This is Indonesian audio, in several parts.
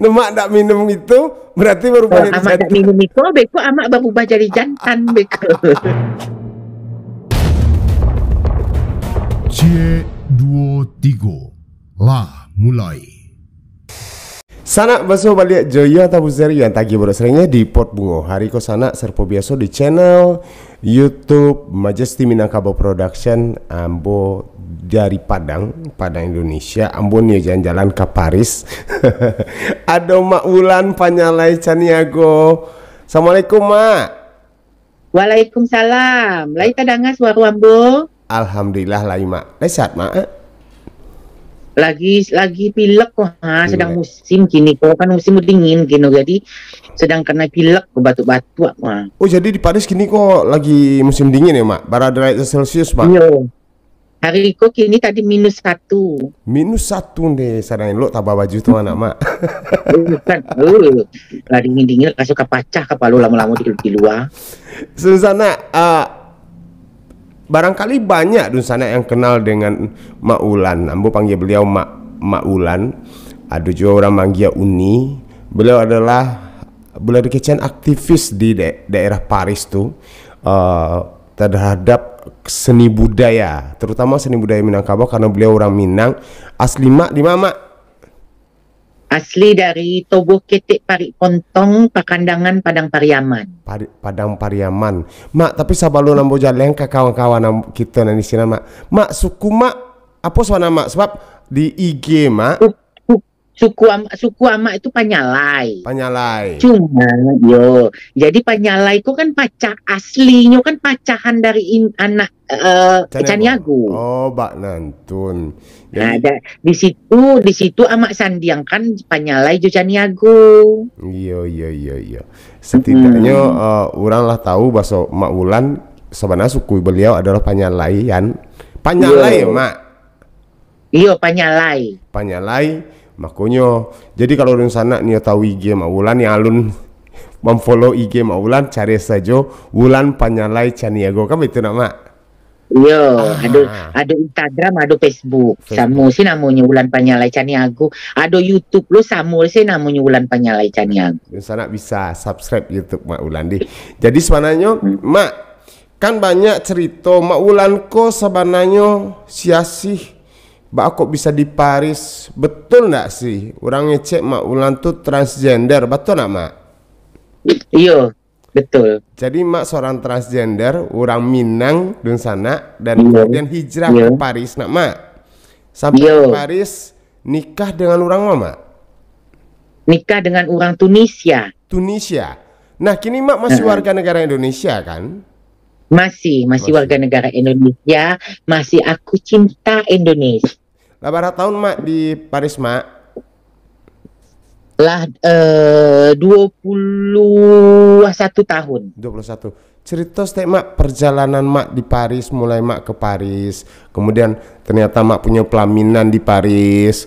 Nemak tak minum itu berarti Oh, berubah jadi amak tak jantan. minum itu, beko amak berubah jadi jantan beko. C23 lah mulai. Sanak baso balik Joyo tabu seri yang tagi baru seringnya di Pot Bungo. Hari ko sanak serpo biasa di channel YouTube Majesty Minangkabau Production. Ambo dari Padang Indonesia. Ambo nih jalan-jalan ke Paris. Ada Mak Wulan Panyalai Caniago. Assalamualaikum Mak. Waalaikumsalam. Lai tadangas waru ambo. Alhamdulillah lah Mak. Sehat Mak. Lagi pilek kok, sedang Pilek. musim gini kok, kan musim dingin gini, jadi sedang kena pilek kok, batuk-batuk mah. Oh jadi di Paris kini kok lagi musim dingin ya Mak? Berapa derajat Celcius Mak? Iya. Hari kok kini tadi -1. -1 deh sarang lo tabah baju tuh anak Mak. Kan, lah dingin-dingin kasih ke pacah kepala lama-lama di luar. Susana, barangkali banyak dun sana yang kenal dengan Mak Wulan. Ambo panggil beliau Mak Wulan. Ada juga orang manggil Uni. Beliau dikecian aktivis di daerah Paris tuh terhadap seni budaya, terutama seni budaya Minangkabau karena beliau orang Minang. Asli Mak di mana Mak? Asli dari Tobo Ketek Parik Pontong, Pakandangan, Padang Pariaman. Padang Pariaman. Mak, tapi sabalun nambo jalan ke kawan-kawan kita di sini Mak. Mak, suku Mak apa suara Mak? Sebab di IG Mak Suku amak itu Panyalai. Panyalai. Cuma jadi Panyalai itu kan pacak aslinya kan pacahan dari anak Caniago. Oh, Bak Nantun. Nah, di situ amak Sandiang kan Panyalai jo Caniago. Iya. Setidaknya orang lah tahu bahasa Mak Wulan sebenarnya suku beliau adalah Panyalaian. Panyalai ya Mak. Iya Panyalai. Makanya jadi kalau orang sana nih tahu IG Mak Wulan ya alun memfollow IG Mak Wulan, cari saja Wulan Panyalai Caniago kan itu nama. Iya, ada Instagram, ada Facebook. Sama sih namanya Wulan Panyalai Caniago. Ada YouTube lo sama sih namanya Wulan Panyalai Caniago. Orang sana bisa subscribe YouTube Mak Wulan di. Jadi sebenarnya Mak kan banyak cerita Mak Wulan kok sebenarnya siasih Mbak kok bisa di Paris, betul nggak sih? Orang ngecek Mak Wulan tuh transgender, betul nggak Mak? Iya, betul. Jadi Mak seorang transgender, orang Minang dan sana dan kemudian hijrah ke Paris, nak Mak. Sampai ke Paris nikah dengan orang Mak? Nikah dengan orang Tunisia. Nah kini Mak masih warga negara Indonesia kan? Masih warga negara Indonesia, masih aku cinta Indonesia. Berapa tahun Mak di Paris Mak? Lah 21 tahun. 21. Cerita stek Mak perjalanan Mak di Paris, mulai Mak ke Paris, kemudian ternyata Mak punya pelaminan di Paris.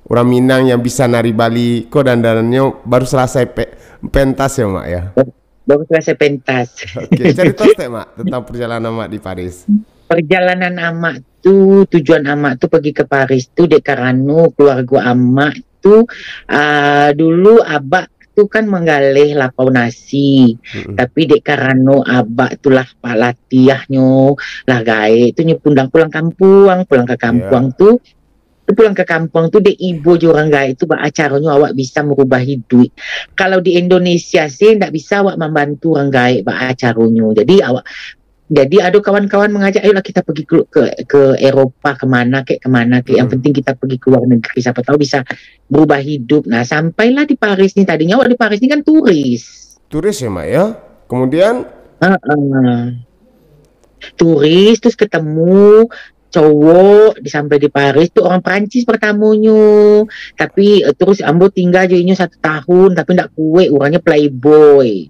Orang Minang yang bisa nari Bali, kok dandanannya baru selesai pentas ya Mak ya? Baru selesai pentas. Oke, cerita stek Mak tentang perjalanan Mak di Paris. Perjalanan amak tuh, tujuan amak tuh pergi ke Paris tuh dek karena keluarga amak tuh dulu abak tuh kan menggalih lapau nasi, tapi dek karena abak tuh lah latihnya lah gae tuh nyepundang pulang ke kampung tuh. Pulang ke kampung tuh dek ibu orang gae itu acaranya awak bisa merubah hidup. Kalau di Indonesia sih ndak bisa awak membantu orang gae acaranya. Jadi ada kawan-kawan mengajak ayolah kita pergi ke Eropa kemana yang penting kita pergi ke luar negeri siapa tahu bisa berubah hidup. Nah sampailah di Paris nih, tadinya awak di Paris ini kan turis ya Mak ya, kemudian turis terus ketemu cowok sampai di Paris tuh orang Prancis pertamanya, tapi terus ambo tinggal jadinya 1 tahun tapi ndak kue orangnya playboy.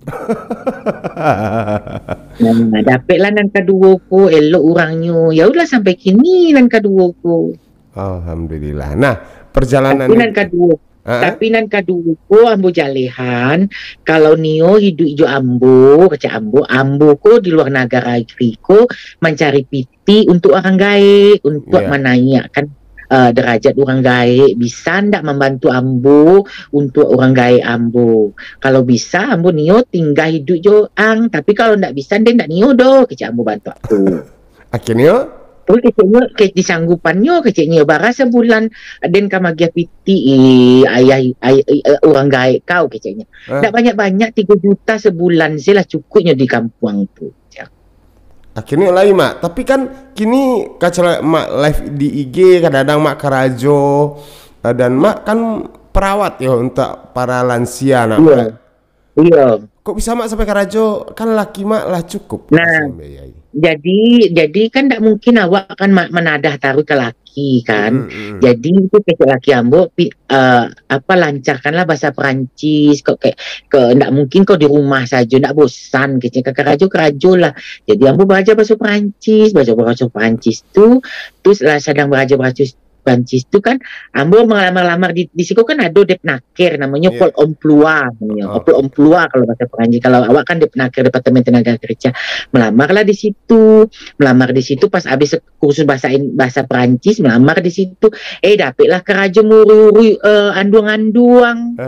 Nah dapet lah nan kedua ku elok orangnya, ya udah sampai kini nan kedua ku. Alhamdulillah. Nah perjalanan tapi nan kedua ku ambo jalehan kalau nio hidup ijo ambo ku di luar negara Griko mencari piti untuk orang gae untuk menanyakan derajat orang gaib, bisa ndak membantu ambo untuk orang gaib ambo. Kalau bisa ambo nio tinggal hidup jo ang, tapi kalau ndak bisa dia ndak nio do kecik ambo bantu aku. Akhirnya Terus keciknya disanggupannya keciknya bara sebulan den kamagia piti ayah orang gaib kau keciknya. Ndak banyak-banyak 3 juta sebulan sih lah cukupnya di kampung tu. akhirnya lain mak, tapi kan kini kacau mak live di IG kadang-kadang mak karajo dan mak kan perawat ya untuk para lansia nak. Iya. Iya. Kok bisa mak sampai karajo? Kan laki mak lah cukup. Nah, jadi kan tidak mungkin awak kan menadah taruh ke laki kan. Jadi itu ke laki ambo lancarkanlah bahasa Perancis kok kayak tidak mungkin kau di rumah saja tidak bosan kecil ke kerajo lah. Jadi ambo belajar bahasa Perancis tuh terus lah sedang belajar bahasa Prancis itu kan ambo melamar di situ kan ada depnaker namanya Pol Emploi namanya Pol Emploi kalau bahasa Perancis. Kalau awak kan depnaker Departemen Tenaga Kerja, melamarlah di situ pas habis kursus bahasa Perancis melamar di situ dapatlah keraja muri anduang-anduang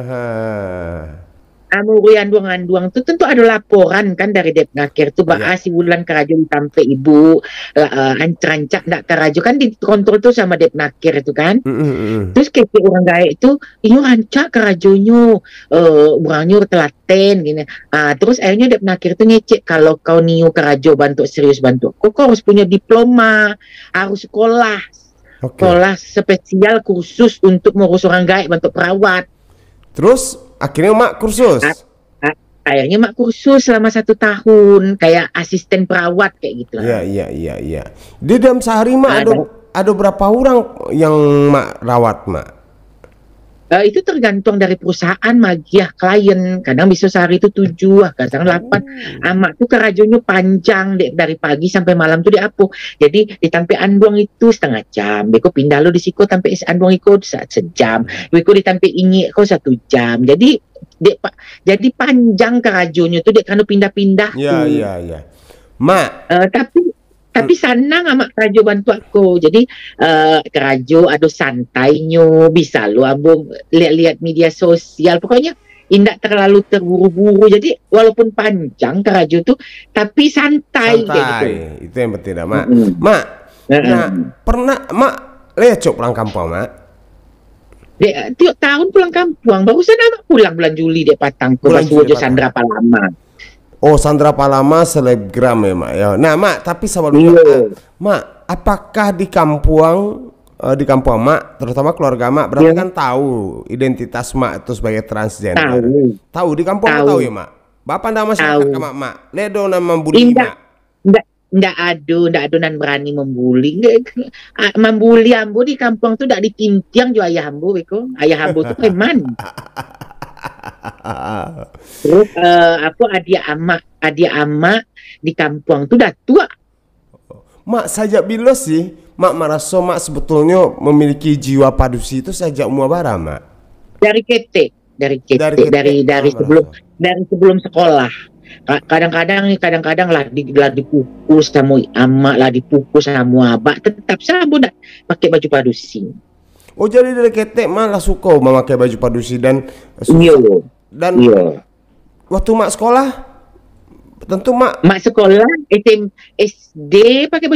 amuri anduang-anduang itu tentu ada laporan kan dari Depnaker tuh si bulan kerajo ditampe ibu ancrancak ndak kerajo kan dikontrol tuh sama Depnaker itu kan. Terus kayak orang gaek itu iyo rancak kerajonyo orangnya telaten gini. Terus akhirnya Depnaker tuh ngecek kalau kau niu kerajo bantu serius bantu kok harus punya diploma, harus sekolah spesial khusus untuk ngurus orang gaek bantu perawat. Terus akhirnya mak kursus. Akhirnya mak kursus selama 1 tahun kayak asisten perawat kayak gitu lah. Iya. Di dalam sehari mak ada berapa orang yang mak rawat mak? Itu tergantung dari perusahaan magiah klien. Kadang bisa sehari itu 7, kadang 8. Amak tuh kerajonya panjang dari pagi sampai malam tuh diapuh. Jadi ditampe anduang itu setengah jam. Beko pindah lo di siko tampe anduang ikut sejam. Beko ditampe ingi kok 1 jam. Jadi panjang kerajonya tuh karena pindah-pindah. Iya. Mak. Tapi sanang amak kerajo bantu aku. Jadi kerajo ada santainya, bisa lo abang lihat media sosial. Pokoknya indak terlalu terburu-buru. Jadi walaupun panjang kerajo tuh, tapi santai kayak gitu. Itu yang penting dah mak. Mak, nah pernah mak lecok pulang kampung mak? Tiap tahun pulang kampung. Barusan amak pulang bulan Juli dia patang ke Basuwojo Sandra Palama. Oh, Sandra Palama selebgram ya mak ya. Nah mak, tapi sebelumnya mak, apakah di kampung mak, terutama keluarga mak, berarti kan tahu identitas mak itu sebagai transgender. Tahu di kampung tahu ya mak. Bapak ndak masyarakat ke mak. Ledo nama membuli mak. Ndak adonan berani membuli. Membuli ambo di kampung tuh ndak ditintiang jo ayah ambo beko. Ayah ambo tuh preman. Terus adia amak di kampung tuh udah tua. Mak sajak bila sih mak merasa mak sebetulnya memiliki jiwa padusi itu sajak umur bara mak? Dari sebelum sekolah. Kadang-kadang lah dipukul sama amak lah dipukul sama abak, tetap sama dah pakai baju padusi. Oh jadi dari ketek malah suka memakai baju padusi dan waktu mak sekolah tentu mak sekolah SD pakai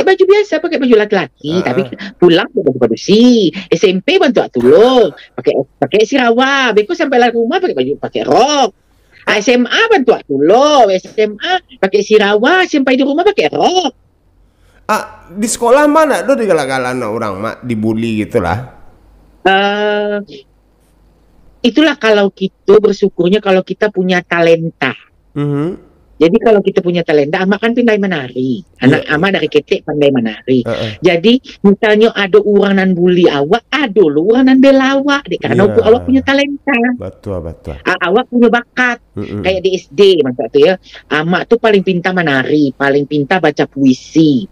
baju biasa, pakai baju laki-laki, tapi pulang pakai baju padusi. SMP bantu atulo pakai sirawa, beko sampai lah rumah pakai rok. SMA bantu atulo, SMA pakai sirawa, sampai di rumah pakai rok. Di sekolah mana do digalak-galan orang mak dibully gitulah. Itulah kalau kita bersyukurnya kalau kita punya talenta. Jadi kalau kita punya talenta, amak kan pandai menari. Amak dari ketek pandai menari. Jadi misalnya ada orang nan bully awak, ada lo orang nan bela awak. Karena awak punya talenta. Betul. Awak punya bakat. Kayak di SD masa tu ya. Amak tu paling pintar menari, paling pintar baca puisi.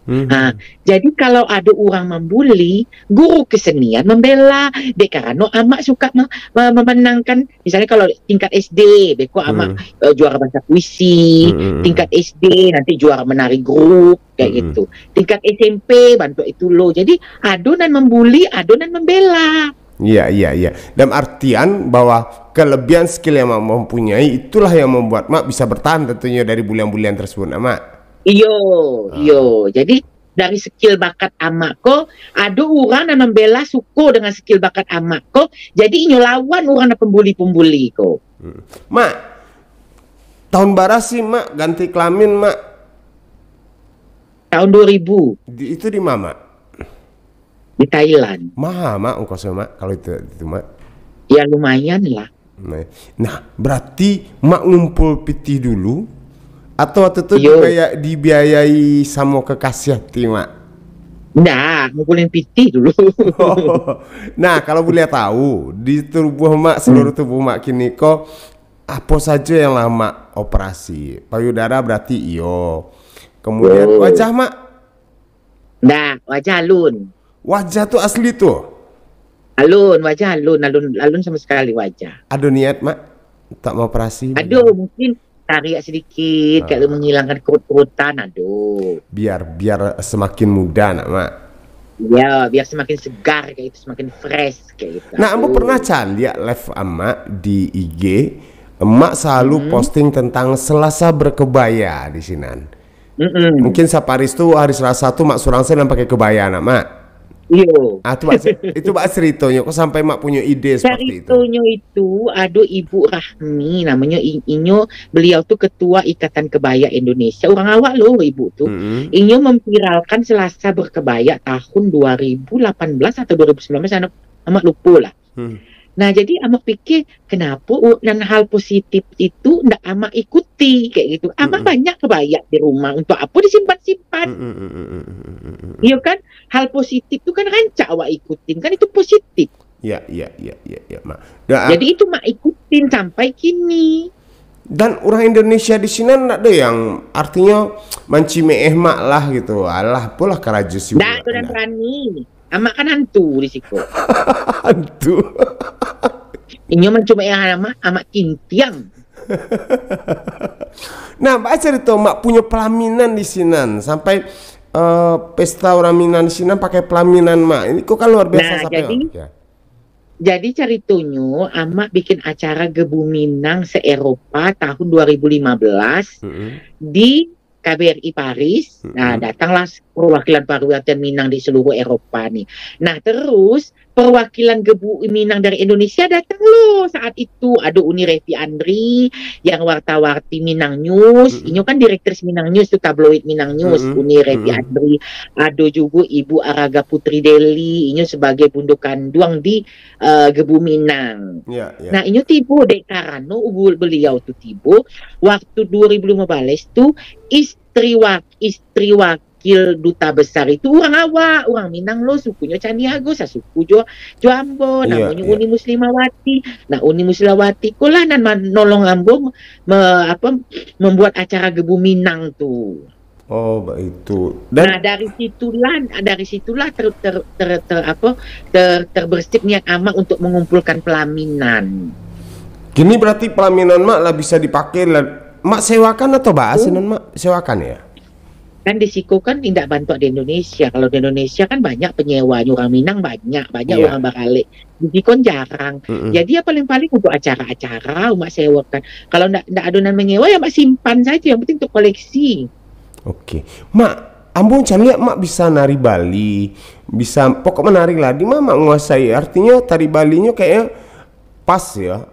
Jadi kalau ada orang membuli, guru kesenian membela. Karena amak suka memenangkan. Misalnya kalau tingkat SD, beko amak juara baca puisi. Tingkat SD nanti juara menari grup, kayak gitu. Tingkat SMP bantu itu lo. Jadi adonan membuli, adonan membela. Iya, iya, iya. Dalam artian bahwa kelebihan skill yang Mak mempunyai itulah yang membuat Mak bisa bertahan tentunya dari bulian-bulian tersebut, Mak. Iyo. Jadi dari skill bakat amak ko, ada orang yang membela suku dengan skill bakat amak ko. Jadi inyo lawan orang yang pembuli-pembuli ko. Mak, tahun baras sih Mak ganti kelamin Mak. Tahun 2000 Itu di mana Mak? di Thailand. Mahal Mak ongkosnya Mak kalau itu Mak. Ya lumayan lah. Nah, berarti Mak ngumpul pitih dulu atau waktu itu dibiayai sama kekasih hati Mak? Nah, ngumpulin pitih dulu. Nah, kalau boleh tahu di tubuh Mak, seluruh tubuh Mak kini kok apa saja yang lama operasi? Payudara berarti iyo. Kemudian wajah Mak? Nah, wajah alun. Wajah tuh asli tuh? Alun, wajah alun sama sekali wajah. Aduh niat Mak, tak mau operasi? Aduh, mungkin tarik sedikit, kayak menghilangkan kerut-kerutan, aduh. Biar semakin muda nak Mak. Ya, biar semakin segar kayak itu, semakin fresh kayak gitu. Nah, Ambo pernah lihat live Emak di IG. Emak selalu posting tentang Selasa berkebaya di sini. Mungkin Saparis tuh hari Selasa tuh Mak Surangsen yang pakai kebaya nak Mak. Iyo. Itu Mak ceritanya kok sampai Mak punya ide seperti itu. Ceritanya itu ada Ibu Rahmi namanya Inyo, beliau tuh ketua Ikatan Kebaya Indonesia. Orang awak loh Ibu tuh. Inyo memviralkan Selasa berkebaya tahun 2018 atau 2019 amat lupa lah. Nah, jadi amak pikir kenapa dan hal positif itu ndak amak ikuti kayak gitu. Amak banyak kebaya di rumah, untuk apa disimpan-simpan? Iya kan? Hal positif itu kan rancak awak ikutin, kan itu positif. Ya, Mak. Jadi itu mak ikutin sampai kini. Dan orang Indonesia di sini ndak ada yang artinya mencimeh Mak lah gitu. Alah, pola karajus juga. Ndak ada berani. Amak kan hantu di situ. Hantu. Inyo mencuma yang amak kintiang. Nah, Mbak cerita Mak punya pelaminan di sini sampai pesta orang Minang di sini pakai pelaminan Mak. Ini kok kan luar biasa sampai. Jadi ceritanya amak bikin acara Gebu Minang se-Eropa tahun 2015 di KBRI Paris. Nah, datanglah perwakilan Minang di seluruh Eropa nih. Nah, terus perwakilan Gebu Minang dari Indonesia datang loh saat itu. Ada Uni Revi Andri yang warta-warti Minang News. Ini kan direktur Minang News tuh, tabloid Minang News. Uni Revi Andri. Ada juga Ibu Araga Putri Deli. Ini sebagai bundu kanduang di Gebu Minang. Nah, ini tiba dek karena beliau tuh tiba waktu 2015 tuh istri wakil duta besar itu orang awak, orang Minang lo, sukunya Caniago, suku Jo Ambo, namanya Uni Muslimawati. Nah, Uni Muslimawati kolah nan nolong Ambo membuat acara Gebu Minang tuh. Oh, itu. Nah, dari situlah terbersih niat amak untuk mengumpulkan pelaminan. Kini berarti pelaminan Mak lah bisa dipakai lah. Mak sewakan atau bahasin Mak sewakan ya? Kan di Siko kan tidak bantu di Indonesia. Kalau di Indonesia kan banyak penyewa, orang Minang banyak orang Bakale. Di Siko jarang. Jadi ya paling-paling untuk acara-acara Mak sewakan. Kalau ndak adonan menyewa ya Mak simpan saja, yang penting untuk koleksi. Oke. Mak, Ambon lihat Mak bisa nari Bali, bisa pokok menari lah. Di mana Mak menguasai? Artinya tari Balinya kayaknya pas ya.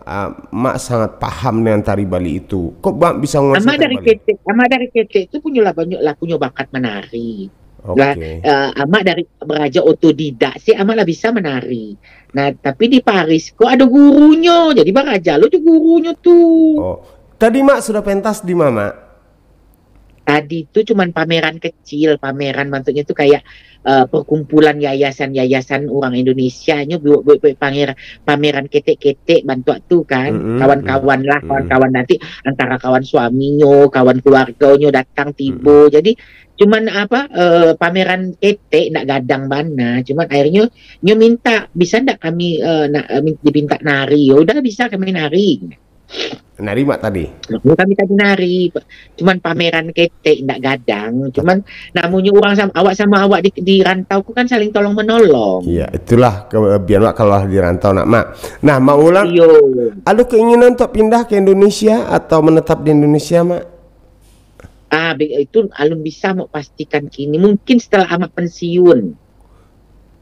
Mak sangat paham dengan tari Bali itu. Kok Mak bisa menguasai? Amak dari kecil itu punya bakat menari. Amak dari beraja otodidak sih, Amak lah bisa menari. Nah, tapi di Paris kok ada gurunya. Jadi beraja lo tuh gurunya tuh. Oh, tadi Mak sudah pentas di mana? Tadi itu cuman pameran kecil, bentuknya itu kayak perkumpulan yayasan orang Indonesia nya buat pameran ketek-ketek bantu tuh kan, kawan-kawan nanti antara kawan suaminya, kawan keluarganya datang tiba. Jadi cuman pameran ketek ndak gadang mana, cuman akhirnya nyo minta bisa ndak kami dipinta nari. Ya udah bisa kami nari. Nari mak tadi. Kami tadi nari, cuman pameran ketek, ndak gadang. Cuman namanya orang sama awak di rantau ku kan saling tolong menolong. Iya, itulah kelebihan mak kalau di rantau nak mak. Nah, Mak Ulan, Yo. ada keinginan untuk pindah ke Indonesia atau menetap di Indonesia, mak? Itu alun bisa mau pastikan kini. Mungkin setelah amak pensiun.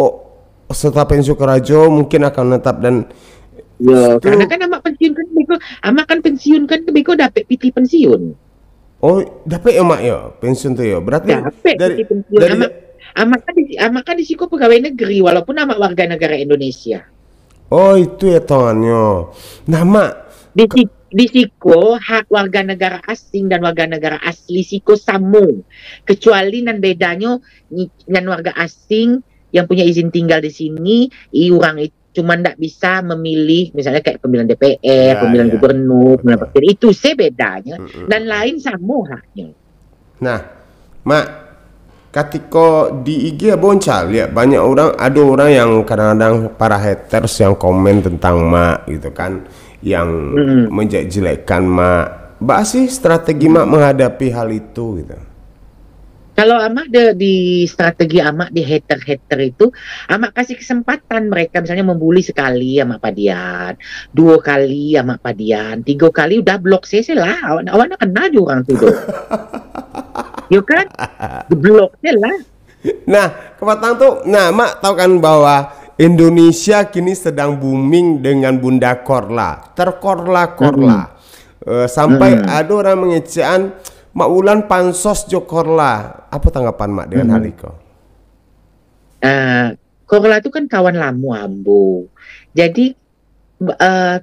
Oh, setelah pensiun kerja mungkin akan menetap dan Yo, itu, karena kan amak kan pensiun kan beko dapat PT pensiun. oh, dapat ya mak ya pensiun tuh ya. Berarti Dapat dari PT pensiun. dari Amak kan di siko pegawai negeri walaupun amak warga negara Indonesia. oh itu ya tongannya. Nah, mak, Di siko hak warga negara asing dan warga negara asli siko sama. Kecuali nan bedanya nan warga asing yang punya izin tinggal di sini, orang itu cuma ndak bisa memilih misalnya kayak pemilihan DPR, pemilihan gubernur, pemilihan presiden, itu bedanya dan lain sama haknya. Nah, mak, ketika di IG boncal ya banyak orang, ada orang yang kadang-kadang para haters yang komen tentang mak gitu kan, yang menjelek-jelekkan mak. Mbak sih strategi mak menghadapi hal itu gitu. Kalau amak di strategi amak di hater-hater itu, amak kasih kesempatan mereka misalnya membuli sekali amak padian, 2 kali amak padian, 3 kali udah blok saya lah. Awak nak kenal juga orang tu. Yo kan? Di blok lah. Nah, kepatang tuh, nah mak tahu kan bahwa Indonesia kini sedang booming dengan Bunda Korla, terkorla-korla. Sampai ada orang mengecekan Mak Ulan pansos jo Korla. Apa tanggapan mak dengan hal itu? Korla itu kan kawan lama Ambo. Jadi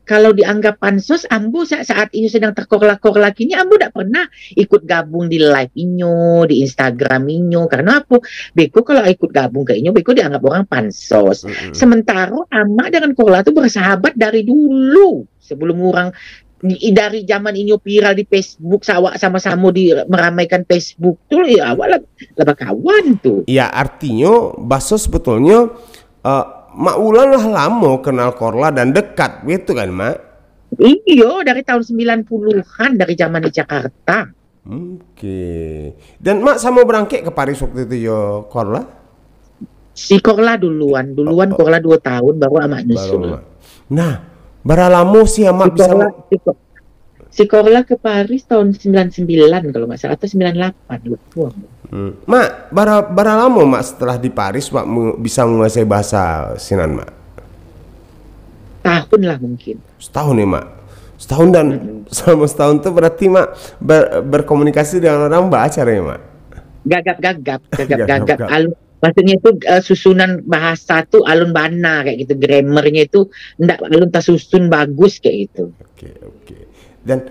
kalau dianggap pansos, Ambo saat ini sedang terkorla-korla kini, Ambo tidak pernah ikut gabung di live Inyo, di Instagram Inyo. Karena apa? Beko kalau ikut gabung ke Inyo, Beko dianggap orang pansos. Sementara Amak dengan Korla itu bersahabat dari dulu. Sebelum orang dari zaman Inyo viral di Facebook, awak sama-sama meramaikan Facebook tuh, ya awak lah kawan tuh. Ya artinya Baso sebetulnya Mak Ulan lah lama kenal Korla dan dekat gitu kan mak? Iya, dari tahun 90-an, dari zaman di Jakarta. Oke. Dan mak sama berangkat ke Paris waktu itu yo Korla? Si Korla duluan Korla 2 tahun baru amak nyusul. Nah, berapa lama sih amak bisa si Korla ke Paris tahun 99 kalau nggak salah, atau 98 lupa. Mak, berapa lama mak setelah di Paris mak bisa menguasai bahasa Sinan mak? Tahun lah mungkin. Setahun ya mak? Setahun dan selama setahun tuh berarti mak berkomunikasi dengan orang baca ya mak? Gagap. Maksudnya itu susunan bahasa tuh alun bana kayak gitu, grammarnya itu ndak alun tersusun bagus kayak gitu. Oke. Dan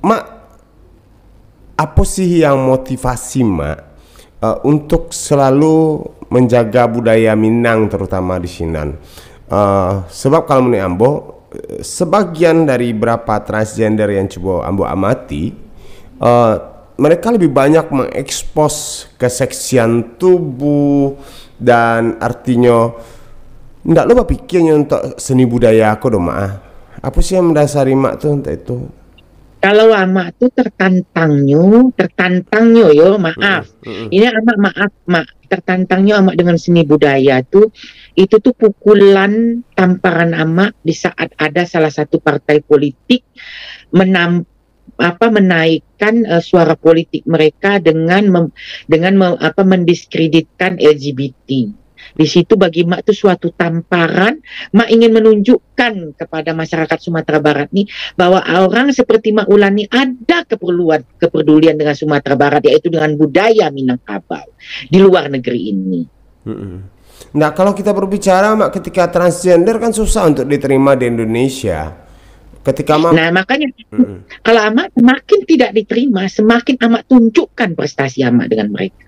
mak, apa sih yang motivasi mak untuk selalu menjaga budaya Minang terutama di Sinan? Sebab kalau menurut Ambo, sebagian dari berapa transgender yang coba Ambo amati, mereka lebih banyak mengekspos keseksian tubuh dan artinya ndak lupa pikirnya untuk seni budaya aku dong mak. Apa sih yang mendasari mak tuh untuk itu? Kalau amak tuh tertantangnya yo, maaf. Ini amak maaf mak, tertantangnya amak dengan seni budaya tuh, itu tuh pukulan tamparan amak di saat ada salah satu partai politik menaikkan suara politik mereka dengan mendiskreditkan LGBT. Di situ bagi mak itu suatu tamparan. Mak ingin menunjukkan kepada masyarakat Sumatera Barat nih bahwa orang seperti Mak Ulan nih ada kepedulian dengan Sumatera Barat, yaitu dengan budaya Minangkabau di luar negeri ini. Nah, kalau kita berbicara mak, ketika transgender kan susah untuk diterima di Indonesia. Ketika nah makanya kalau amak semakin tidak diterima, semakin amak tunjukkan prestasi amak dengan mereka.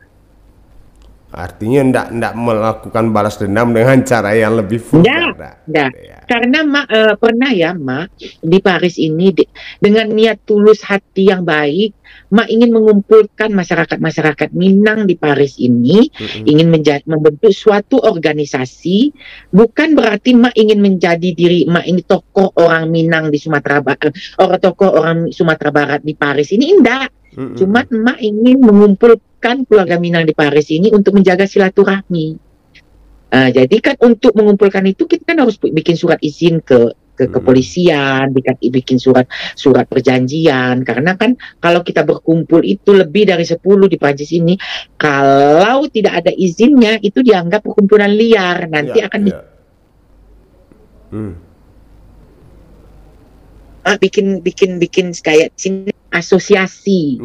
Artinya ndak melakukan balas dendam dengan cara yang lebih vulgar. Enggak. Karena Mak pernah ya Mak di Paris ini dengan niat tulus hati yang baik, Mak ingin mengumpulkan masyarakat Minang di Paris ini, ingin membentuk suatu organisasi. Bukan berarti Mak ingin menjadi diri Mak ini tokoh orang Minang di Sumatera Barat, tokoh orang Sumatera Barat di Paris ini, enggak. Cuma Mak ingin mengumpulkan keluarga Minang di Paris ini untuk menjaga silaturahmi. Jadi kan untuk mengumpulkan itu kita kan harus bikin surat izin ke kepolisian, bikin surat perjanjian, karena kan kalau kita berkumpul itu lebih dari 10 di Prancis ini, kalau tidak ada izinnya itu dianggap perkumpulan liar, nanti akan bikin kayak sini asosiasi.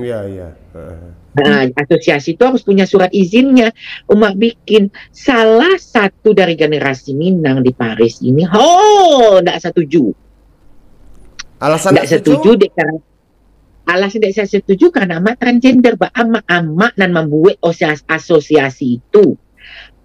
Asosiasi itu harus punya surat izinnya. Umat bikin salah satu dari generasi Minang di Paris ini, tidak setuju. Alasan tidak setuju alasan tidak setuju karena amat transgender, amak dan membuat asosiasi itu.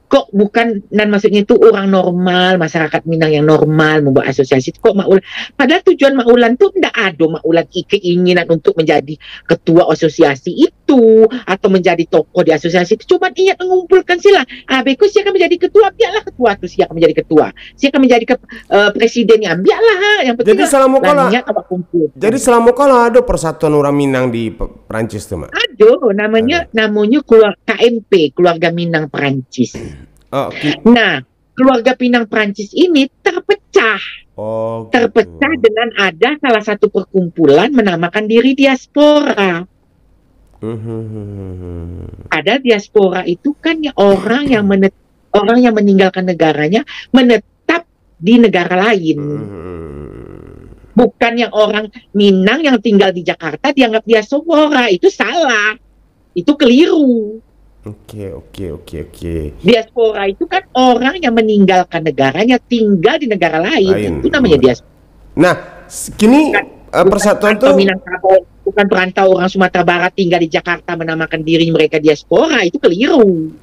Kok bukan, dan maksudnya itu orang normal, masyarakat Minang yang normal membuat asosiasi itu, kok Maulan, padahal tujuan Maulan itu tidak ada Maulan keinginan untuk menjadi ketua asosiasi itu atau menjadi tokoh di asosiasi itu, cuma ingin mengumpulkan sila. Beko siapa menjadi ketua, biarlah ketua itu siapa menjadi ketua, siapa menjadi presidennya, biarlah. Yang penting jadi selama kalau ada persatuan orang Minang di Prancis tuh Mak? Ada, namanya KMP, Keluarga Minang Prancis. Nah, keluarga Minang Prancis ini terpecah. Terpecah dengan ada salah satu perkumpulan menamakan diri diaspora. Ada diaspora itu kan ya orang yang meninggalkan negaranya menetap di negara lain. Bukan yang orang Minang yang tinggal di Jakarta dianggap diaspora, itu salah. Itu keliru. Oke. Diaspora itu kan orang yang meninggalkan negaranya tinggal di negara lain. Itu namanya diaspora. Nah, kini persatuan itu bukan perantau orang Sumatera Barat tinggal di Jakarta menamakan diri mereka diaspora, itu keliru.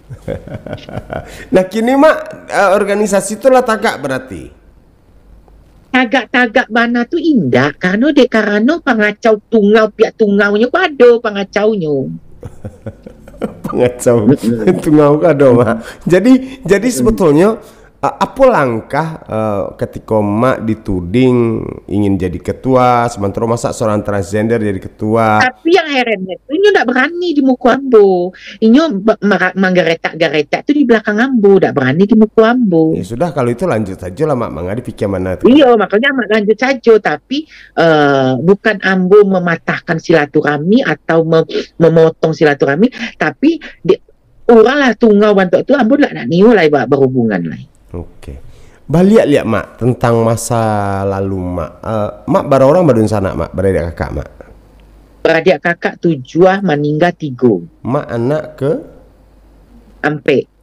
Nah, kini Mak organisasi itu lah tagak berarti. Tagak mana tuh indah karena pengacau pihak tungaunya ada pengacaunya. Pengacau tungau kado Mak. Jadi sebetulnya apa langkah ketika Mak dituding ingin jadi ketua, sementara masa seorang transgender jadi ketua? Tapi yang herannya itu ini tidak berani di muku ambo. Ini manggaretak itu di belakang ambo, tidak berani di muku ambo. Ya sudah, kalau itu lanjut saja lah Mak, mangga dipikir mana itu. Iya, makanya Mak lanjut saja, tapi bukan ambo mematahkan silaturahmi atau memotong silaturahmi, tapi orang lah tungau bantu itu ambo lah nak niu lah berhubungan lah. Oke. Balik lihat Mak tentang masa lalu Mak. Mak berapa orang badun sana Mak, beradik kakak Mak? Beradik kakak 7, meninggal 3. Mak anak ke?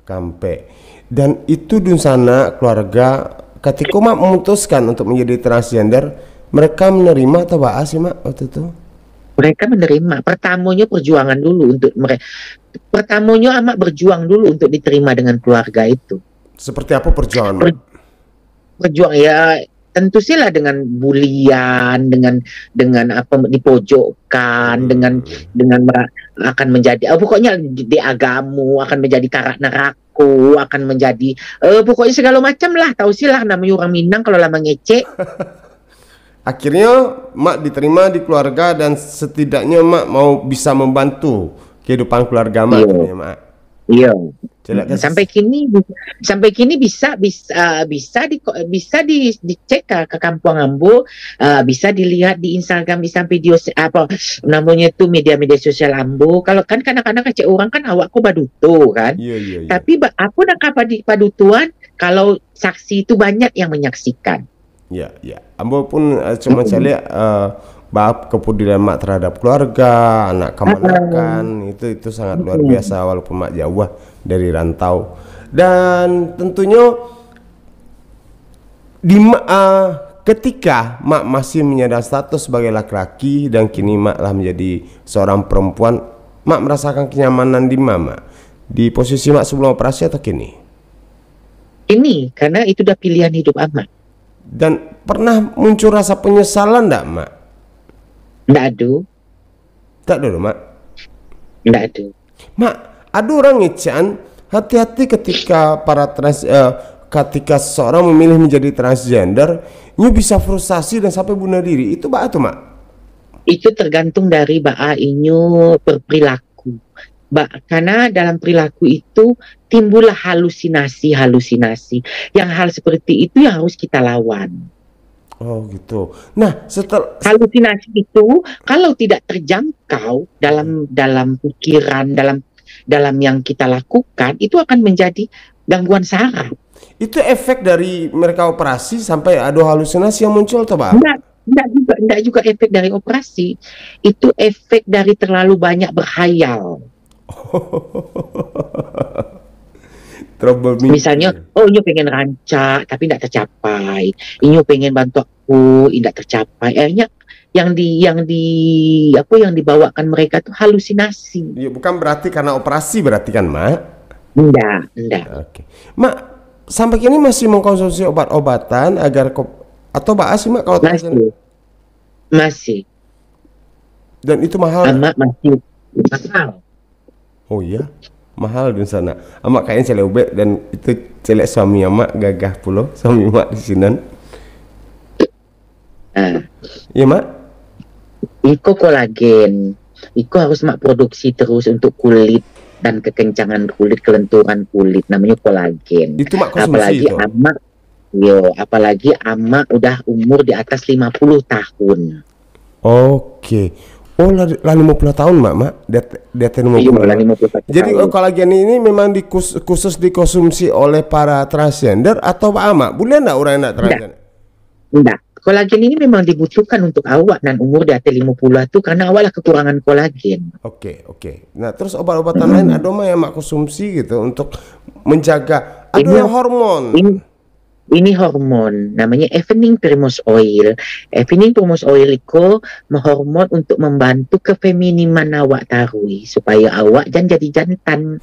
Kampe. Dan itu dun sana keluarga ketika Mak memutuskan untuk menjadi transgender, mereka menerima atau apa sih Mak waktu itu? Mereka menerima. Pertamanya perjuangan dulu untuk mereka. Pertamanya amat berjuang dulu untuk diterima dengan keluarga itu. Seperti apa perjuangan? Perjuang ya tentu sih lah dengan bulian, dengan apa dipojokkan, dengan akan menjadi pokoknya di agamu akan menjadi karak neraka, akan menjadi pokoknya segala macam lah, tahu sih lah namanya orang Minang kalau lama ngecek. Akhirnya Mak diterima di keluarga dan setidaknya Mak mau bisa membantu kehidupan keluarga Mak. Ya, Mak. Iya. Sampai kini bisa dicek ke Kampung Ambo, bisa dilihat di Instagram, bisa video apa namanya itu media sosial Ambo. Kalau kan kadang-kadang kecek orang kan awakku baduto kan. Iya. Tapi aku nak padutuan kalau saksi itu banyak yang menyaksikan. Ya. Ambo pun cuma saya lihat bab kepedulian Mak terhadap keluarga, anak kemanakan itu sangat luar biasa walaupun Mak jauh dari rantau. Dan tentunya ketika Mak masih menyandang status sebagai laki-laki dan kini Mak lah menjadi seorang perempuan, Mak merasakan kenyamanan di Mak. Di posisi mak sebelum operasi atau kini? Ini karena itu udah pilihan hidup amak. Dan pernah muncul rasa penyesalan enggak mak? Nggak ada, Tak dulu mak. nggak ada. Mak, ada orang ngecen hati-hati ketika ketika seseorang memilih menjadi transgender, ini bisa frustasi dan sampai bunuh diri. Itu mak tuh mak? Itu tergantung dari baa inyo berperilaku. Karena dalam perilaku itu timbullah halusinasi. Yang hal seperti itu yang harus kita lawan. Oh gitu. Nah, setelah Halusinasi itu kalau tidak terjangkau dalam pikiran, dalam yang kita lakukan, itu akan menjadi gangguan saraf. itu efek dari mereka operasi sampai ada halusinasi yang muncul tuh pak? Enggak juga efek dari operasi. Itu efek dari terlalu banyak berhayal. Misalnya, inyo pengen rancak tapi tidak tercapai. Inyo pengen bantu aku, tidak tercapai. Akhirnya yang dibawakan mereka itu halusinasi. Ya, bukan berarti karena operasi berarti kan mak? Enggak. Oke. Mak, sampai kini masih mengkonsumsi obat-obatan atau sih mak kalau masih. Dan itu mahal. Amak masih mahal. Oh iya, mahal di sana. Amak kayaknya celek ube dan itu celek suami amak gagah pulo suami mak di sini. Iya mak. Iko kolagen. Iko harus mak produksi terus untuk kulit dan kekencangan kulit, kelenturan kulit, namanya kolagen. Itu mak konsumsi apalagi amak udah umur di atas 50 tahun. Oke. Oh, lah 50 tahun mak. Dia 50 tahun. Jadi kolagen ini memang khusus dikonsumsi oleh para transgender atau pak mak? Boleh enggak orang enak transgender? Enggak. Kolagen ini memang dibutuhkan untuk awak dan umur di atas 50 itu karena awak lah kekurangan kolagen. Oke. Nah, terus obat-obatan lain ada mah yang mak konsumsi gitu untuk menjaga hormon. Ini hormon namanya evening primrose oil. Evening primrose oil itu menghormon untuk membantu kefeminiman awak tarui supaya awak jangan jadi jantan.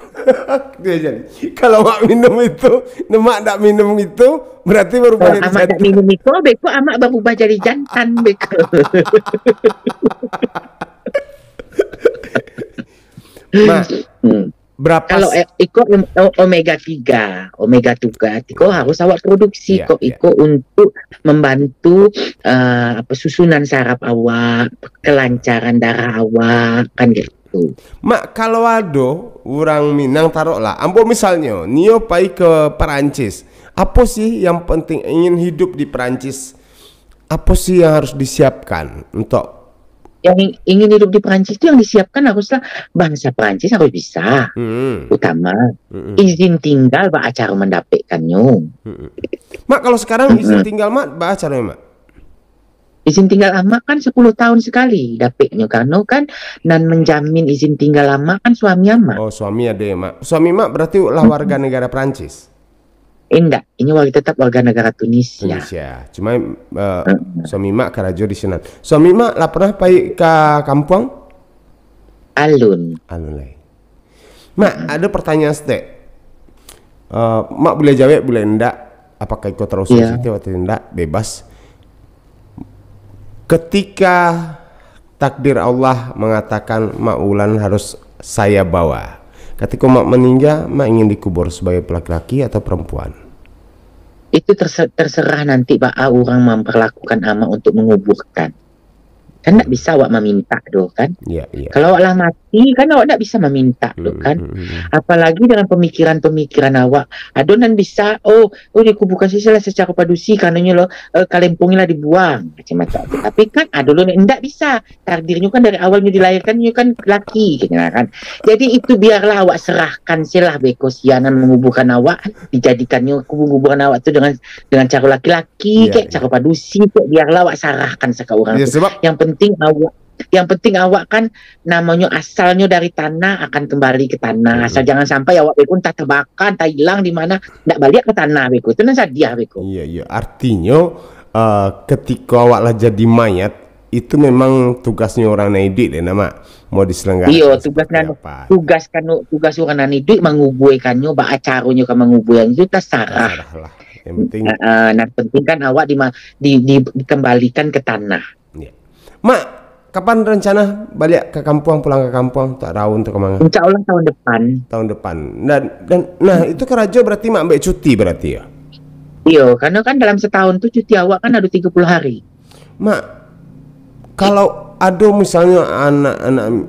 Dia jadi. Kalau mak minum itu, mak tak minum itu berarti berubah jadi jantan. Tak minum itu, beko amak berubah jadi jantan beko. Mak, berapa kalau omega 3 itu harus awak produksi untuk membantu susunan saraf awak, kelancaran darah awak kan gitu. Mak, kalau ada orang Minang taruhlah ambo misalnya nio pai ke Perancis, apa sih yang penting ingin hidup di Perancis, apa sih yang harus disiapkan untuk yang ingin hidup di Perancis itu yang disiapkan haruslah bahasa Perancis harus bisa. Utama izin tinggal bah acara mendapatkannya. Mak, kalau sekarang izin tinggal mak bah acaranya mak? Izin tinggal amak kan 10 tahun sekali dapatnya karena kan dan menjamin izin tinggal amak kan suami amak. Oh, suami ada ya mak. Suami mak berarti lah warga negara Perancis? Enggak, ini tetap warga negara Tunisia. Cuma suami mak karajo di sana. Suami mak lah pernah pergi ke kampung? Alun lah. Mak, ada pertanyaan mak boleh jawab boleh enggak? Apakah ikut terus sensitif atau enggak? Bebas. Ketika takdir Allah mengatakan mak Ulan harus saya bawa, ketika mak meninggal, mak ingin dikubur sebagai laki-laki atau perempuan? Itu terserah nanti orang memperlakukan amak untuk menguburkan. Kan tidak bisa awak meminta doh kan. Kalau awak lah mati kan awak tidak bisa meminta doh kan. Apalagi dengan pemikiran awak adonan bisa dikuburkan sisilah secara padusi karena lo kalempungilah dibuang macam-macam. Tapi kan adolon tidak bisa, takdirnya kan dari awalnya dilahirkan kan laki gitu kan. Jadi itu biarlah awak serahkan silah beko sianan menguburkan awak, dijadikannya kuburan awak itu dengan cara laki-laki kayak cara padusi kayak biarlah awak serahkan sekarang. Yang penting awak kan namanya asalnya dari tanah akan kembali ke tanah. Asal jangan sampai awak beko tak terbakar, tak hilang di mana, tidak balik ke tanah beko. Itu nanti dia beko. Iya. Artinya ketika awak lah jadi mayat, itu memang tugasnya orang Naidik deh nama mau diselenggarakan. Iya, tugas orang nani duit mengubuikannya, ba acaranya kan mengubuikan itu terserah. Lah. Yang penting. Nah, penting kan awak dikembalikan ke tanah. Ya. Mak, kapan rencana balik ke kampung, pulang ke kampung, tak tahu untuk kemana? Insya Allah tahun depan. Tahun depan. Dan nah itu keraja berarti mak ambil cuti berarti ya? Iya, karena kan dalam setahun tuh cuti awak kan ada 30 hari. Mak, kalau ada misalnya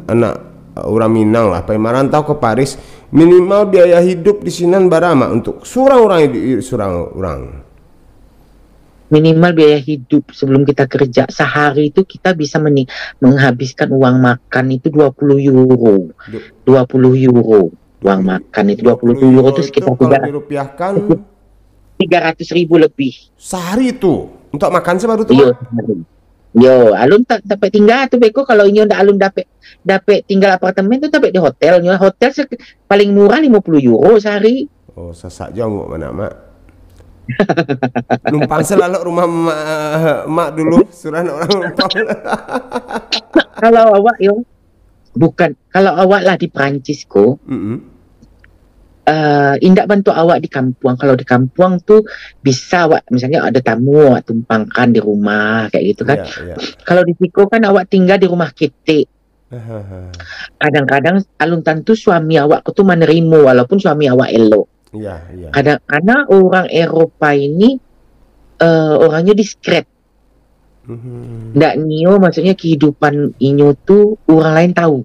anak orang Minang lah, merantau ke Paris, minimal biaya hidup di sini berapa untuk surang orang. Minimal biaya hidup sebelum kita kerja sehari itu kita bisa menghabiskan uang makan itu 20 euro. 20 euro. Uang makan itu 20 euro itu sekitar kalau dirupiahkan 300.000 lebih. Sehari itu untuk makan sebaru tuh. Iya, yo, alun tak dapat tinggal tuh beko kalau ini ndak alun dapat tinggal apartemen tuh dapat di hotel. Hotel paling murah 50 euro sehari. Oh, sesak jauh mana mak. Numpang selalu rumah mak dulu surah orang numpang. Kalau awak kalau awak lah di Prancis ko. Indak bantu awak di kampung. Kalau di kampung tuh bisa awak misalnya ada tamu awak tumpangkan di rumah kayak gitu kan. Kalau di Siko kan awak tinggal di rumah kita. Kadang-kadang alun tentu suami awak tuh menerima walaupun suami awak elok. Kadang karena orang Eropa ini orangnya diskret. Ndak nio maksudnya kehidupan inyo tuh orang lain tahu.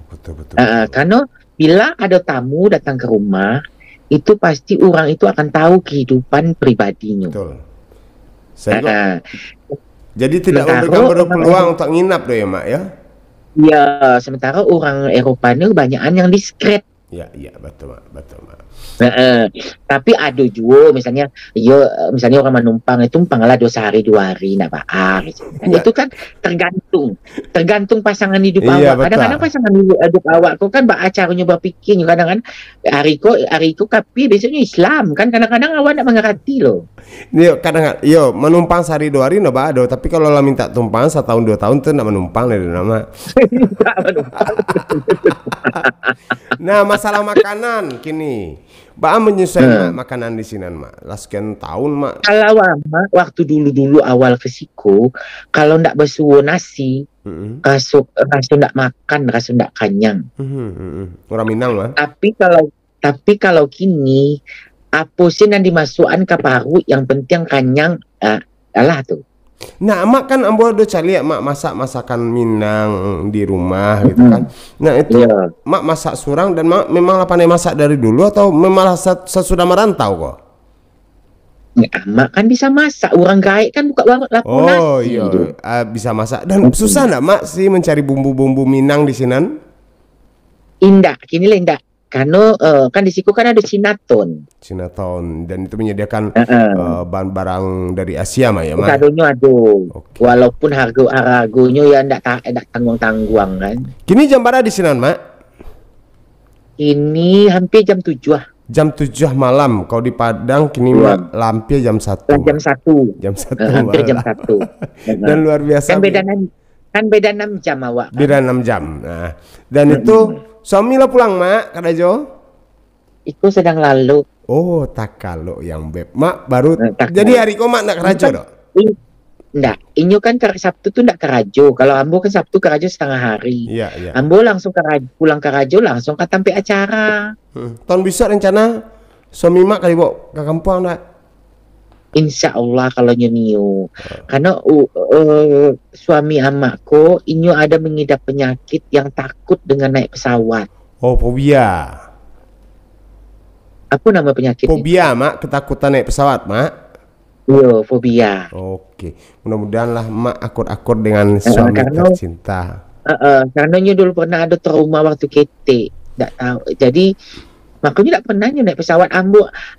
Betul. Karena bila ada tamu datang ke rumah, itu pasti orang itu akan tahu kehidupan pribadinya. Betul. Jadi tidak memberikan peluang untuk nginap deh ya mak ya? Iya, sementara orang Eropa ini kebanyakan yang diskret. Iya betul mak. Tapi ada juga misalnya orang menumpang itu numpanglah 2 hari 2 hari nak baar gitu. Itu kan tergantung pasangan hidup awak. Kadang-kadang pasangan hidup awak kok kan acaranya berpikir kadang-kadang hari ko kapi besoknya Islam kan kadang-kadang awak nak mengerti loh. Kadang-kadang menumpang sehari 2 hari nak ada tapi kalau lah minta tumpang 1 tahun 2 tahun tuh nak menumpang dari nama. Nah, masalah makanan kini. Menyesuaikan makanan di sini mak. Sekian tahun mak. Kalau mak waktu dulu awal ke Siko, kalau ndak bersuwo nasi, rasa ndak makan, rasa ndak kenyang. Orang Minang mah. Tapi kalau kini apa sih yang dimasukkan ke paru yang penting kenyang, alah tuh. Nah, mak kan ambo do cari mak masakan Minang di rumah gitu kan. Nah, itu mak masak surang dan mak memang pandai masak dari dulu atau memang sesudah merantau kok? Ya, mak kan bisa masak. Orang gaek kan buka warung lapor nasi. Bisa masak. Dan susah enggak mak sih mencari bumbu-bumbu Minang di sini? Indah, kini lah indah. Karena kan di situ kan ada Cinaton dan itu menyediakan barang dari Asia mah ya mak. Kadonya ada. Walaupun harganya ya ndak tanggung-tanggung kan. Kini jam berapa di sini mak? Ini hampir jam 7 ah. Jam 7 malam. Kalau di Padang kini mak lampir jam 1. Jam 1. Hampir jam 1. Dan luar biasa. Kan beda 6 jam awak. Beda 6 jam. Nah, dan itu suami lo pulang mak, Kak Jo? Iku sedang lalu. Oh, tak kalau yang beb. Mak baru. Jadi hari kau mak nak kerajo dok? Ndak. Inyo kan Sabtu tuh ndak kerajo. Kalau ambo kan Sabtu kerajo setengah hari. Iya. Ambo langsung pulang kerajo langsung ke tampe acara. Tahun bisa rencana suami mak kali bawa ke kampung ndak? Insya Allah kalau nyonio. Karena suami amakku inyo ada mengidap penyakit yang takut dengan naik pesawat. Oh, fobia. Apa nama penyakit? Fobia mak, ketakutan naik pesawat mak. Iya, fobia. Oke, mudah-mudahan lah mak akur-akur dengan suami tercinta. Karena nyo dulu pernah ada trauma waktu kete, tidak tahu. Jadi makanya tidak pernah naik pesawat.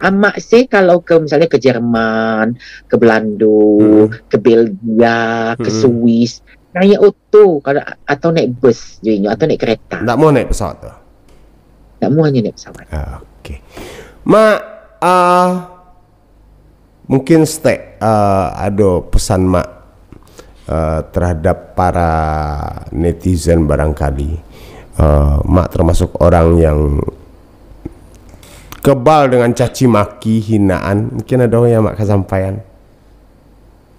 Amak sih kalau misalnya ke Jerman, ke Belanda, ke Belgia, ke Swiss, naik auto atau naik bus, atau naik kereta. Tidak mau naik pesawat tuh? Tidak mau hanya naik pesawat. Oke. Mak, mungkin ada pesan mak terhadap para netizen barangkali. Mak termasuk orang yang kebal dengan caci maki, hinaan. Mungkin ada yang mak kesampaian.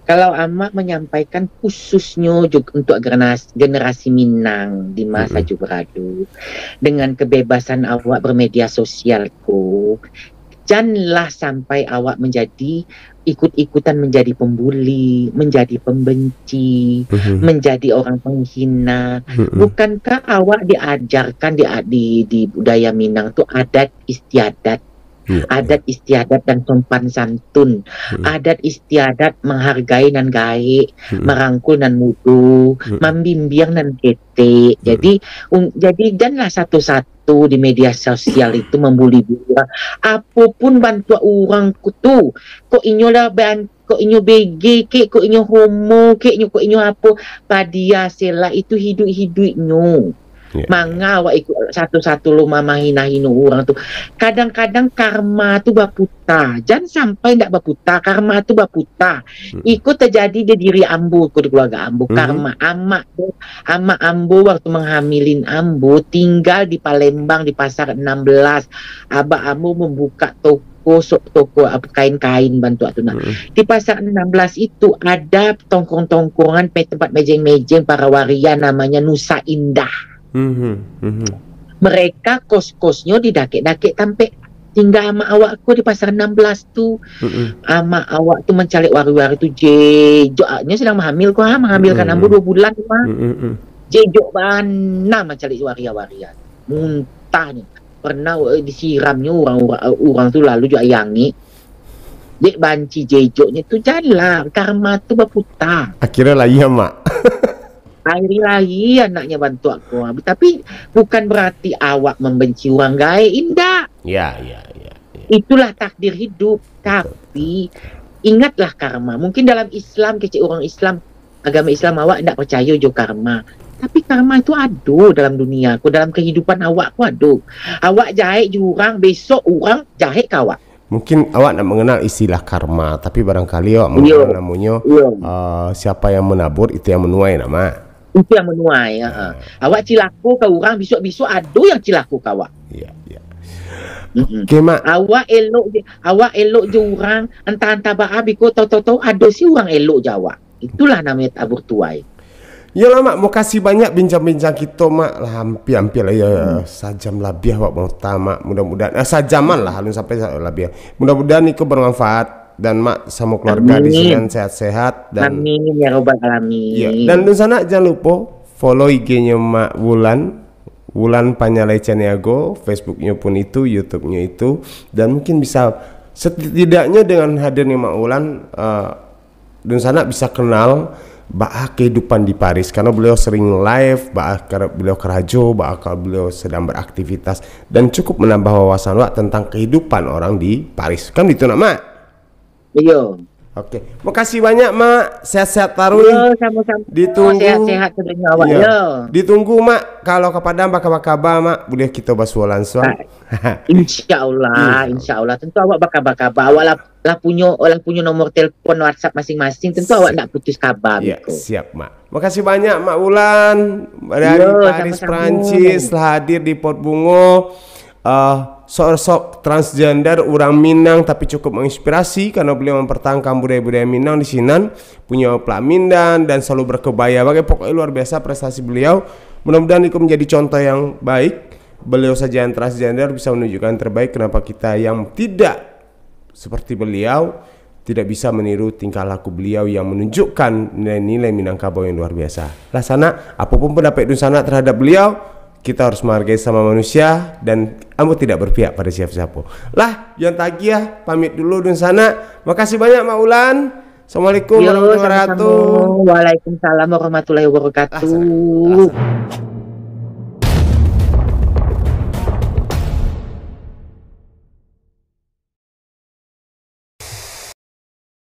Kalau amak menyampaikan khususnya juga untuk generasi Minang di masa Jubradu, dengan kebebasan awak bermedia sosial ku, janganlah sampai awak menjadi ikut-ikutan menjadi pembuli, menjadi pembenci, menjadi orang penghina. Bukankah awak diajarkan di budaya Minang itu adat istiadat? Adat istiadat dan sopan santun, adat istiadat menghargai dan gaik, merangkul dan mudu, membimbing dan kete. Jadi janganlah satu-satu di media sosial itu membuli dia. Apapun bantu orang kutu, kok inyo lah kok inyo BG ke, kok inyo homo ke, kok inyo apa, padia sela itu hidup-hidupnya. Manga awak ikut satu-satu lu mama hina-hina orang tuh. Kadang-kadang karma tuh baputa. Jangan sampai ndak baputa. Karma tuh baputa. Ikut terjadi di diri ambu, di keluarga ambu. Karma amak ambu waktu menghamilin ambu tinggal di Palembang di Pasar 16. Abah ambu membuka toko kain-kain bantu atu nah. Di Pasar 16 itu ada tongkrong-tongkrongan tempat mejeng-mejeng para waria namanya Nusa Indah. Mereka kos-kosnya didake-dake sampai tinggal ama awakku di Pasar 16 tuh. Ama awak tuh mencari wari-wari tuh jejoknya sedang menghamilkan ambu 2 bulan mah. Jejok bana mencari waria-waria. Muntahnya. Pernah disiramnya orang tuh lalu juga yangi. Dek banci jejoknya tuh jalan karma tuh baputa. Akhirnya lah iya mak. Akhirnya lagi anaknya bantu aku. Tapi bukan berarti awak membenci orang gaya, indah. Ya. Itulah takdir hidup. Tapi ingatlah karma. Mungkin dalam Islam, kecil orang Islam, agama Islam awak tidak percaya jo karma. Tapi karma itu ada dalam dunia aku, dalam kehidupan awak aku ada. Awak jahit jurang, besok orang jahit kawak. Mungkin awak nak mengenal istilah karma, tapi barangkali awak mengenal namanya siapa yang menabur itu yang menuai nama. Itu yang menuai. Awak cilaku ke orang, besok-besok ada yang cilaku ke awak. Iya. Okay, mak. Awak elok je orang, entah-entah bahabi ko tahu-tahu ada si orang elok je awak. Itulah namanya tabur tuai. Ya lah mak, mau kasih banyak bincang-bincang kita mak lah, hampir lah ya sajam lebih awak mau tamak. Mudah-mudahan sajaman lah halun sampai lebih. Mudah-mudahan itu bermanfaat. Dan mak sama keluarga di sini sehat-sehat dan amin ya robbal alamin. Ya. Dan di sana jangan lupa follow IG-nya Mak Wulan Panyalai Caniago, Facebook-nya pun itu, YouTube-nya itu, dan mungkin bisa setidaknya dengan hadirnya Mak Wulan di sana bisa kenal kehidupan di Paris karena beliau sering live, beliau kerajo, beliau sedang beraktivitas dan cukup menambah wawasan wak tentang kehidupan orang di Paris. Kan gitu nak Mak? Iya. Oke, makasih banyak mak, sehat-sehat taruh. Sama-sama. Ditunggu. Sehat-sehat sebenarnya awak. Ditunggu mak, kalau ke Padang bakal mak, boleh kita basuh langsung. Insya Allah. Tentu awak bakal awak lah punya nomor telepon WhatsApp masing-masing. Tentu awak nak putus kabar. Iya, siap mak. Makasih banyak Mak Wulan dari Paris, Prancis, hadir di Pot Bungo. Sosok transgender orang Minang tapi cukup menginspirasi karena beliau mempertahankan budaya-budaya Minang di sini, punya pelamindan dan selalu berkebaya. Pokoknya luar biasa prestasi beliau. Mudah-mudahan itu menjadi contoh yang baik. Beliau saja yang transgender bisa menunjukkan yang terbaik. Kenapa kita yang tidak seperti beliau tidak bisa meniru tingkah laku beliau yang menunjukkan nilai-nilai Minangkabau yang luar biasa. Lah sana apapun pendapat Dusana terhadap beliau, kita harus menghargai sama manusia dan kamu tidak berpihak pada siapa-siapa. Lah, yang tagiah pamit dulu di sana. Makasih banyak Mak Wulan. Assalamualaikum warahmatullahi wabarakatuh. Waalaikumsalam warahmatullahi wabarakatuh.